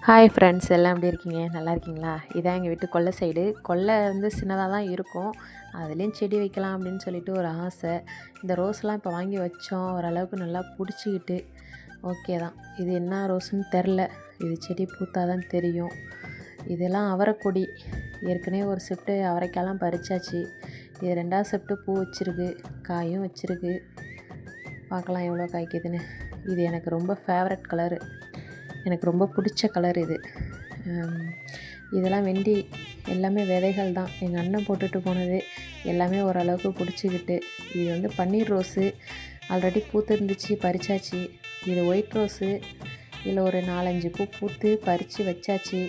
Hi friends, எல்லாம் எப்படி இருக்கீங்க? நல்லா இருக்கீங்களா? இதான் எங்கள் வீட்டு கொல்லை சைடு. கொல்லை வந்து சின்னதாக தான் இருக்கும். அதுலேயும் செடி வைக்கலாம் அப்படின்னு சொல்லிட்டு ஒரு ஆசை. இந்த ரோஸ்லாம் இப்போ வாங்கி வச்சோம். ஓரளவுக்கு நல்லா பிடிச்சிக்கிட்டு ஓகே தான். இது என்ன ரோஸுன்னு தெரில. இது செடி பூத்தா தான் தெரியும். இதெல்லாம் அவரைக்கொடி. ஏற்கனவே ஒரு ஷிஃப்ட்டு அவரைக்காயெல்லாம் பறிச்சாச்சு. இது 2வது ஷிஃப்ட்டு பூ வச்சுருக்கு, காயும் வச்சுருக்கு. பார்க்கலாம் எவ்வளோ காய்க்குதுன்னு. இது எனக்கு ரொம்ப ஃபேவரட் கலரு. எனக்கு ரொம்ப பிடிச்ச கலர் இது. இதெல்லாம் வெண்டி எல்லாமே விதைகள் தான். எங்கள் அண்ணன் போட்டுட்டு போனது எல்லாமே ஓரளவுக்கு பிடிச்சிக்கிட்டு. இது வந்து பன்னீர் ரோஸு ஆல்ரெடி பூத்துருந்துச்சு, பறிச்சாச்சு. இது ஒயிட் ரோஸு. இதில் ஒரு 4-5 பூ பூத்து பறித்து வச்சாச்சு.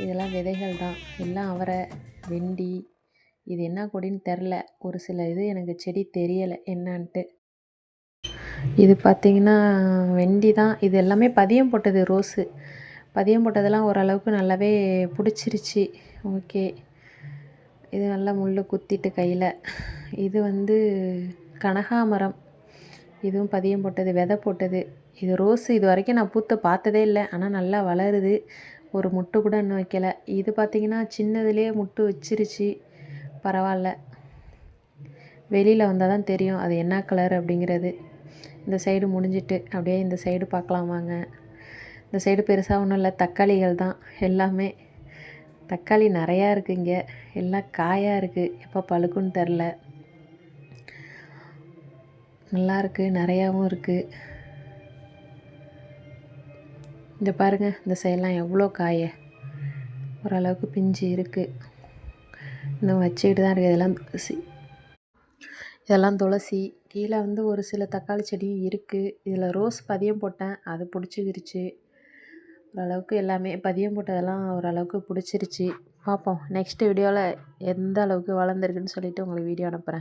இதெல்லாம் விதைகள் தான். எல்லாம் அவரை, வெண்டி. இது என்ன கொடின்னு தெரில. ஒரு சில இது எனக்கு செடி தெரியலை என்னான்ட்டு. இது பார்த்திங்கன்னா வெண்டி தான். இது எல்லாமே பதியம் போட்டது ரோஸு. பதியம் போட்டதெல்லாம் ஓரளவுக்கு நல்லாவே பிடிச்சிருச்சு. ஓகே. இது நல்லா முள் குத்திட்டு கையில். இது வந்து கனகாமரம். இதுவும் பதியம் போட்டது, விதை போட்டது. இது ரோஸு இது வரைக்கும் நான் பூத்து பார்த்ததே இல்லை. ஆனால் நல்லா வளருது. ஒரு முட்டு கூட இன்னும் வைக்கலை. இது பார்த்திங்கன்னா சின்னதுலேயே முட்டு வச்சிருச்சு. பரவாயில்ல. வெளியில் வந்தால் தான் தெரியும் அது என்ன கலர் அப்படிங்கிறது. இந்த சைடு முடிஞ்சிட்டு அப்படியே இந்த சைடு பார்க்கலாமாங்க. இந்த சைடு பெருசாக ஒன்றும் இல்லை, தக்காளிகள் தான் எல்லாமே. தக்காளி நிறையா இருக்குது இங்கே. எல்லாம் காயாக இருக்குது. எப்போ பழுக்குன்னு தெரில. நல்லா இருக்குது, நிறையாவும் இருக்குது. இந்த பாருங்கள், இந்த சைடெலாம் எவ்வளோ காய. ஓரளவுக்கு பிஞ்சு இருக்குது. இன்னும் வச்சுக்கிட்டு தான் இருக்குது. இதெல்லாம் துளசி. கீழே வந்து ஒரு சில தக்காளி செடியும் இருக்குது. இதில் ரோஸ் பதியம் போட்டேன், அது பிடிச்சிக்கிருச்சு. ஓரளவுக்கு எல்லாமே பதியம் போட்டதெல்லாம் ஓரளவுக்கு பிடிச்சிருச்சு. பார்ப்போம் நெக்ஸ்ட் வீடியோவில் எந்த அளவுக்கு வளர்ந்துருக்குன்னு சொல்லிவிட்டு உங்களுக்கு வீடியோ அனுப்புகிறேன்.